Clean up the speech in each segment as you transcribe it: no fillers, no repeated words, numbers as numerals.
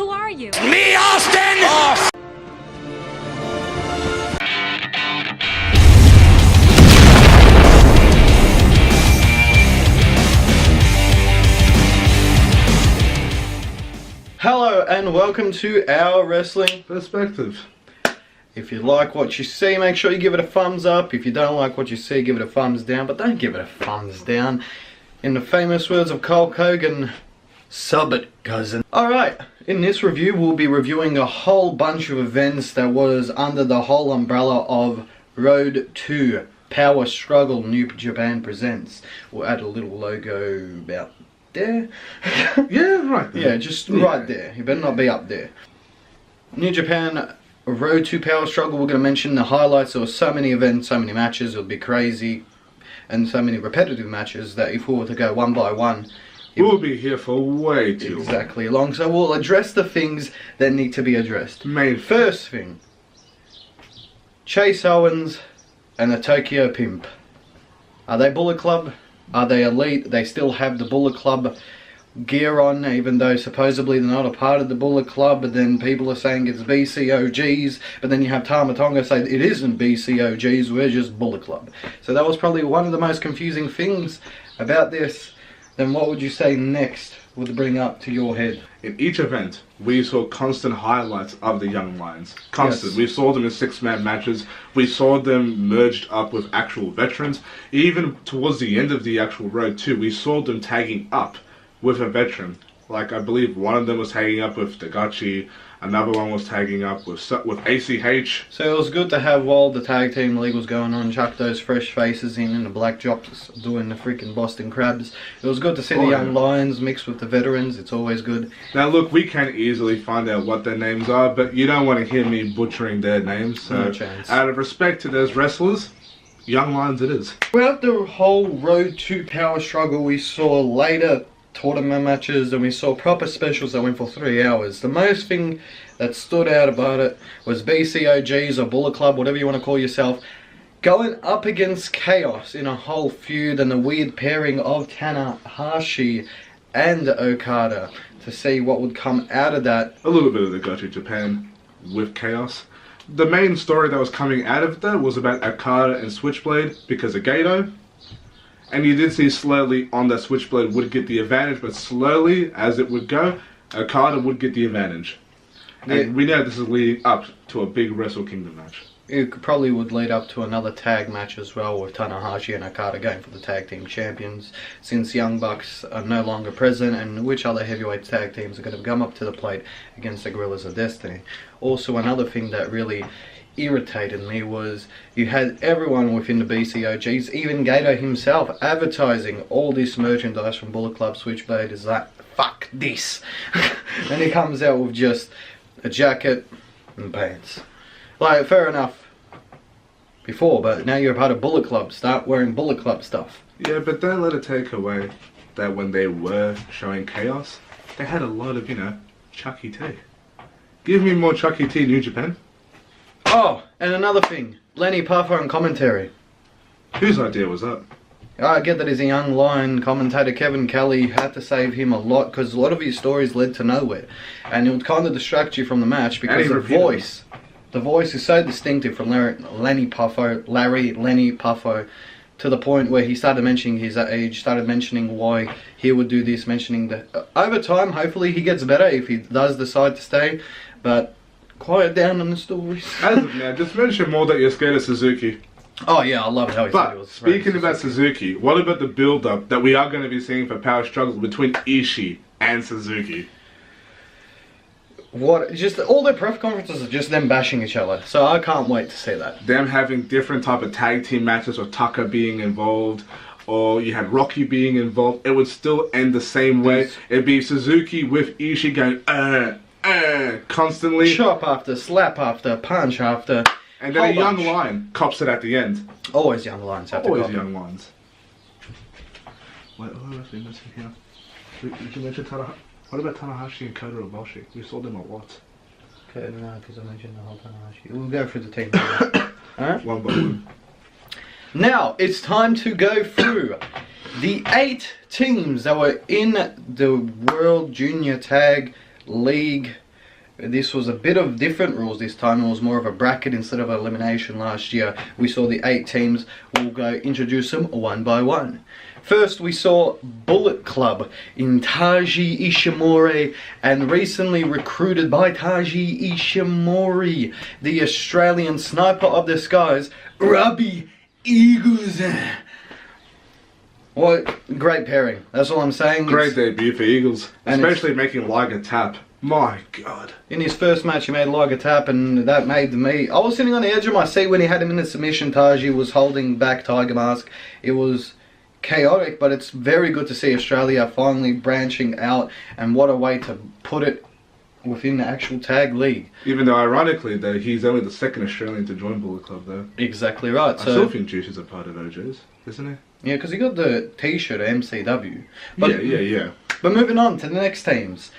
Who are you? Me, Austin! Oh. Hello and welcome to our wrestling perspective. If you like what you see, make sure you give it a thumbs up. If you don't like what you see, give it a thumbs down, but don't give it a thumbs down. In the famous words of Hulk Hogan, sub it, cousin. Alright, in this review we'll be reviewing a whole bunch of events that was under the whole umbrella of Road to Power Struggle New Japan Presents. We'll add a little logo about there. Yeah, right there. Yeah, just right there. You better not be up there. New Japan Road to Power Struggle, we're going to mention the highlights. There were so many events, so many matches, it would be crazy. And so many repetitive matches that if we were to go one by one, we'll be here for way too exactly long. So we'll address the things that need to be addressed. First thing, Chase Owens and the Tokyo Pimp. Are they Bullet Club? Are they elite? They still have the Bullet Club gear on, even though supposedly they're not a part of the Bullet Club, but then people are saying it's BCOGs, but then you have Tama Tonga say it isn't BCOGs, we're just Bullet Club. So that was probably one of the most confusing things about this. Then what would you say next would bring up to your head? In each event, we saw constant highlights of the Young Lions. Constant. Yes. We saw them in six-man matches. We saw them merged up with actual veterans. Even towards the end of the actual road too, we saw them tagging up with a veteran. Like, I believe one of them was tagging up with Dagachi, another one was tagging up with ACH. So it was good to have, while the tag team league was going on, chuck those fresh faces in and the black jocks doing the freaking Boston Crabs. It was good to see the Young Lions mixed with the veterans. It's always good. Now look, we can easily find out what their names are, but you don't want to hear me butchering their names. So no chance. Out of respect to those wrestlers, Young Lions it is. Throughout the whole Road to Power Struggle, we saw later tournament matches and we saw proper specials that went for 3 hours. The most thing that stood out about it was BCOGs or Bullet Club, whatever you want to call yourself, going up against Chaos in a whole feud, and the weird pairing of Tanahashi and Okada to see what would come out of that. A little bit of the Gachi Japan with Chaos. The main story that was coming out of that was about Okada and Switchblade because of Gato. And you did see slowly on that Switchblade would get the advantage, but slowly as it would go, Okada would get the advantage. And we know this is leading up to a big Wrestle Kingdom match. It probably would lead up to another tag match as well, with Tanahashi and Okada going for the tag team champions, since Young Bucks are no longer present, and which other heavyweight tag teams are going to come up to the plate against the Guerrillas of Destiny. Also, another thing that really irritated me was you had everyone within the BCOGs, even Gato himself, advertising all this merchandise from Bullet Club. Switchblade is like, fuck this. And he comes out with just a jacket and pants. Like, fair enough before, but now you're a part of Bullet Club, start wearing Bullet Club stuff. Yeah, but don't let it take away that when they were showing Chaos, they had a lot of, Chucky T. Give me more Chucky T, New Japan. Oh, and another thing, Lenny Popper on commentary. Whose idea was that? I get that he's a young lion commentator. Kevin Kelly had to save him a lot because a lot of his stories led to nowhere, and it would kind of distract you from the match because the voice is so distinctive from Lenny Popper, to the point where he started mentioning his age, started mentioning why he would do this, mentioning that over time, hopefully he gets better if he does decide to stay, but quiet down on the stories. As of now, just mention more that you're scared of Suzuki. Oh yeah, I love how he said it was. Speaking about Suzuki, what about the build-up that we are going to be seeing for Power Struggle between Ishii and Suzuki? What? Just all their press conferences are just them bashing each other, so I can't wait to see that. Them having different type of tag team matches, or Tucker being involved, or you had Rocky being involved. It would still end the same way. It'd be Suzuki with Ishii going constantly. Chop after, slap after, punch after. And then a young lion cops it at the end. Always young lions have to cop it. Always young lions. What else did we mention here? Did you mention Tanahashi? What about Tanahashi and Kota Ibushi? We saw them a lot. Okay, no, because I mentioned the whole Tanahashi. We'll go through the team. Alright? One by one. Now, it's time to go through the 8 teams that were in the World Junior Tag League This was a bit of different rules this time. It was more of a bracket instead of elimination last year. We saw the 8 teams. We'll go introduce them one by one. First, we saw Bullet Club in Taji Ishimori, and recently recruited by Taji Ishimori, the Australian sniper of the skies, Robbie Eagles. What great pairing. That's all I'm saying. Great debut for Eagles, especially making Liger tap. My God. In his first match, he made Liger tap, and that made me... I was sitting on the edge of my seat when he had him in the submission. Taji was holding back Tiger Mask. It was chaotic, but it's very good to see Australia finally branching out, and what a way to put it within the actual tag league. Even though, ironically, though, he's only the second Australian to join Bullet Club, though. Exactly right. I still think Juice is a part of OJ's, isn't he? Yeah, because he got the T-shirt at MCW. But, yeah. But moving on to the next teams.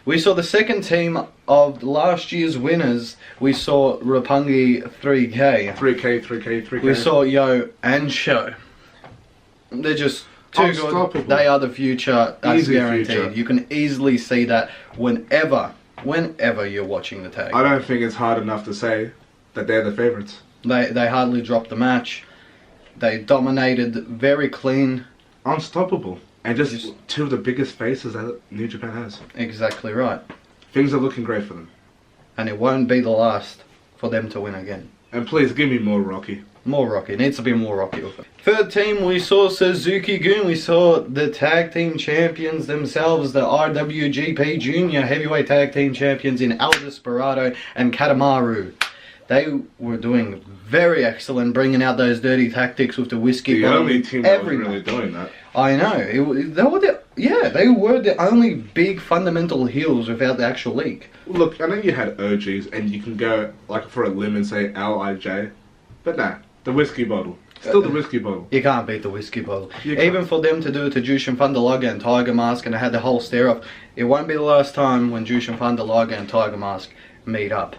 We saw the second team of last year's winners. We saw Roppongi 3K. 3K. We saw Yo and Sho. They're just too good. They are the future. That's guaranteed. Future. You can easily see that whenever you're watching the tag. I don't think it's hard enough to say that they're the favourites. They hardly dropped the match. They dominated, very clean. Unstoppable. And just two of the biggest faces that New Japan has. Exactly right. Things are looking great for them. And it won't be the last for them to win again. And please, give me more Rocky. More Rocky. It needs to be more Rocky with it. Third team, we saw Suzuki Gun. We saw the tag team champions themselves, the IWGP Junior Heavyweight Tag Team Champions in El Desperado and Katamaru. They were doing very excellent, bringing out those dirty tactics with the whiskey. The only team that was really doing that. I know. They were the only big fundamental heels without the actual league. Look, I know you had OGs, and you can go like for a limb and say LIJ, but nah, the whiskey bottle. Still the whiskey bottle. You can't beat the whiskey bottle. Even for them to do it to Jushin Thunder Liger and Tiger Mask, and they had the whole stare-off, it won't be the last time when Jushin Thunder Liger and Tiger Mask meet up.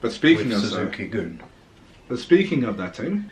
But speaking with of Suzuki Gun. But speaking of that team,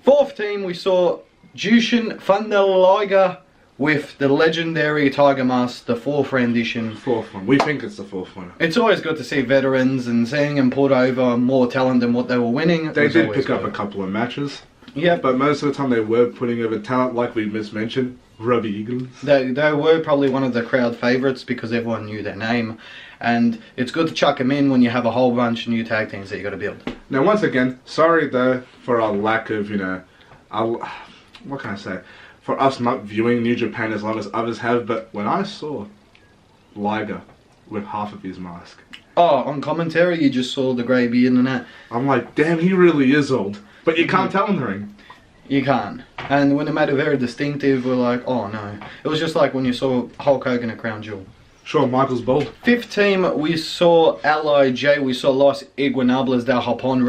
fourth team, we saw Jushin Thunder Liger with the legendary Tiger Mask, the fourth rendition. Fourth one. We think it's the fourth one. It's always good to see veterans and seeing them put over more talent than what they were winning. They did pick up a couple of matches. Yeah. But most of the time they were putting over talent, like we mismentioned, Robbie Eagles. They were probably one of the crowd favourites because everyone knew their name. And it's good to chuck them in when you have a whole bunch of new tag teams that you got to build. Now, once again, sorry though for our lack of, what can I say? For us not viewing New Japan as long as others have, but when I saw Liger with half of his mask. Oh, on commentary you just saw the grey beard and that. I'm like, damn, he really is old. But you can't tell in the ring. You can't. And when it made it very distinctive, we're like, oh no. It was just like when you saw Hulk Hogan at Crown Jewel. Sure, Michael's bold. Fifth team, we saw LIJ, we saw Los Iguanables del Japón,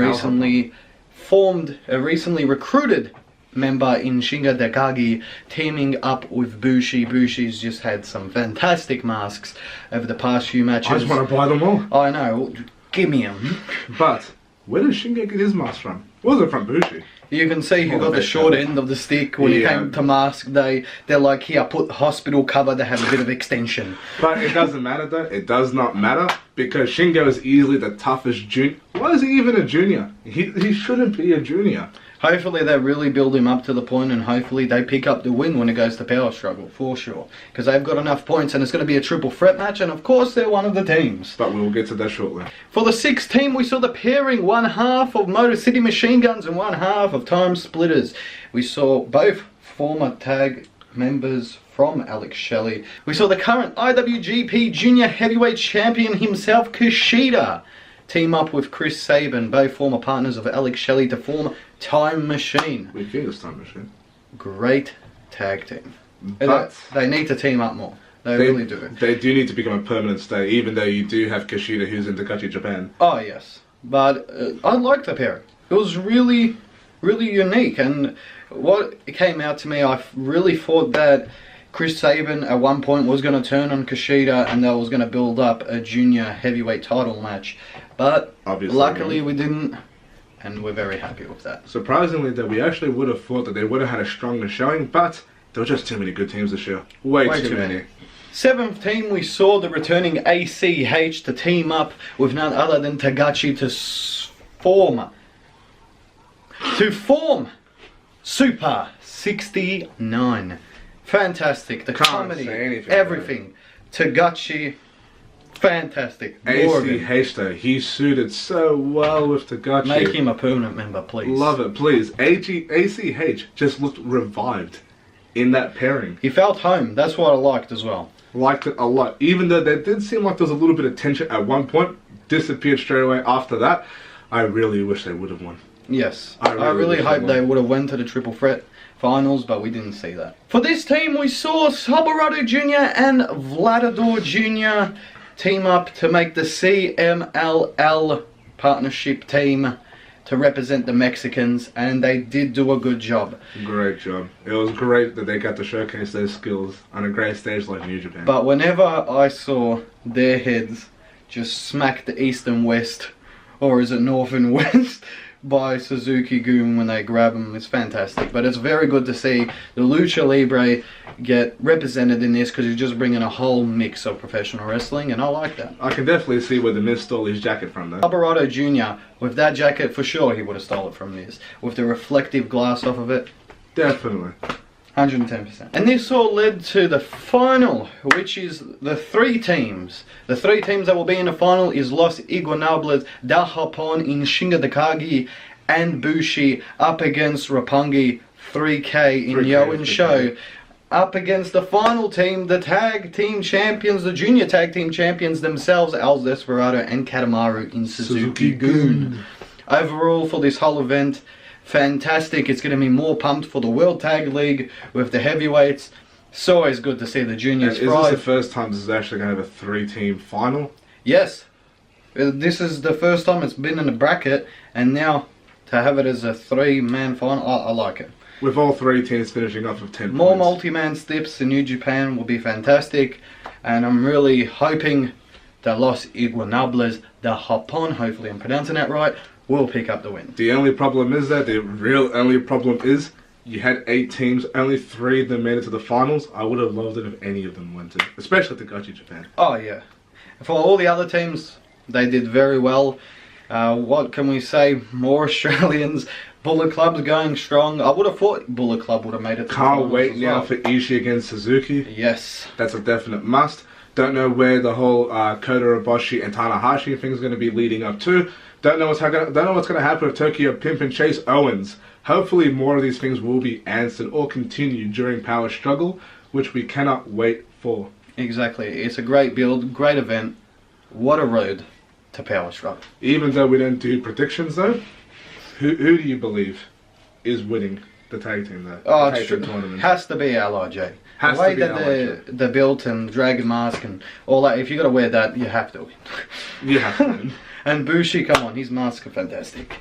recently recruited member in Shinga Takagi, teaming up with Bushi. Bushi's just had some fantastic masks over the past few matches. I just want to buy them all. I know, give me them. But, where does Shinga get his mask from? Was it from Bushi? You can see who got the short end of the stick when it came to mask day. They're like, here, put hospital cover to have a bit of extension. But it doesn't matter though. It does not matter because Shingo is easily the toughest junior. Why is he even a junior? He shouldn't be a junior. Hopefully they really build him up to the point, and hopefully they pick up the win when it goes to power struggle, for sure. Because they've got enough points and it's going to be a triple threat match, and of course they're one of the teams. But we will get to that shortly. For the sixth team, we saw the pairing, one half of Motor City Machine Guns and one half of Time Splitters. We saw both former tag members from Alex Shelley. We saw the current IWGP Junior Heavyweight Champion himself, Kushida, team up with Chris Sabin, both former partners of Alex Shelley, to form Time Machine. We think it's Time Machine. Great tag team. But they need to team up more. They really do. They do need to become a permanent stay, even though you do have Kushida, who's in Takashi, Japan. Oh, yes. But I liked the pairing. It was really, really unique. And what came out to me, I really thought that Chris Sabin at one point was going to turn on Kushida and that was going to build up a junior heavyweight title match. But obviously, luckily we didn't, and we're very happy with that. Surprisingly, that we actually would have thought that they would have had a stronger showing, but there were just too many good teams this year. Way too many. 7th team, we saw the returning ACH to team up with none other than Tagachi to form Super 69. Fantastic. The comedy, everything. Tagachi, fantastic. ACH though, he suited so well with Tagachi. Make him a permanent member, please. Love it, please. ACH just looked revived in that pairing. He felt home. That's what I liked as well. Liked it a lot. Even though there did seem like there was a little bit of tension at one point, disappeared straight away after that. I really wish they would have won. Yes. I really hope they would have went to the triple threat finals, but we didn't see that. For this team, we saw Alvarado Jr. and Vladador Jr. team up to make the CMLL partnership team to represent the Mexicans, and they did do a good job. Great job. It was great that they got to showcase their skills on a great stage like New Japan. But whenever I saw their heads just smack the East and West, or is it North and West, by Suzuki Goon when they grab him, it's fantastic. But it's very good to see the Lucha Libre get represented in this, because you're just bringing a whole mix of professional wrestling, and I like that. I can definitely see where the Miz stole his jacket from though. Alvarado Jr., with that jacket, for sure he would have stole it from Miz. With the reflective glass off of it. Definitely. 110%. And this all led to the final, which is the 3 teams. The 3 teams that will be in the final is Los Iguanables da Japón in Shinga Takagi and Bushi up against Roppongi 3K in Yo and Show. Up against the final team, the tag team champions, the junior tag team champions themselves, El Desperado and Katamaru in Suzuki Goon. Overall, for this whole event, fantastic. It's going to be more pumped for the World Tag League with the heavyweights. It's always good to see the juniors thrive. Is this the first time this is actually going to have a 3-team final? Yes. This is the first time it's been in a bracket, and now to have it as a 3-man final, I like it. With all 3 teams finishing off with 10 More points. multi-man steps in New Japan will be fantastic, and I'm really hoping that Los Iguanables de Japón, hopefully I'm pronouncing that right, will pick up the win. The only problem is that you had 8 teams, only 3 of them made it to the finals. I would have loved it if any of them went to, especially Tagachi Japan. Oh yeah. For all the other teams, they did very well. What can we say? More Australians. Bullet Club's going strong. I would have thought Bullet Club would have made it to the finals. Can't wait now for Ishii against Suzuki. Yes. That's a definite must. Don't know where the whole Kota Ibushi and Tanahashi thing is going to be leading up to. Don't know what's going to happen with Tokyo Pimp and Chase Owens. Hopefully more of these things will be answered or continued during Power Struggle, which we cannot wait for. Exactly. It's a great build, great event. What a road to Power Struggle. Even though we don't do predictions though, who do you believe is winning the tag team though? Oh, it has to be LIJ. The way that they're built and Dragon Mask and all that, if you got to wear that, you have to win. You have to win. And Bushi, come on, his masks are fantastic.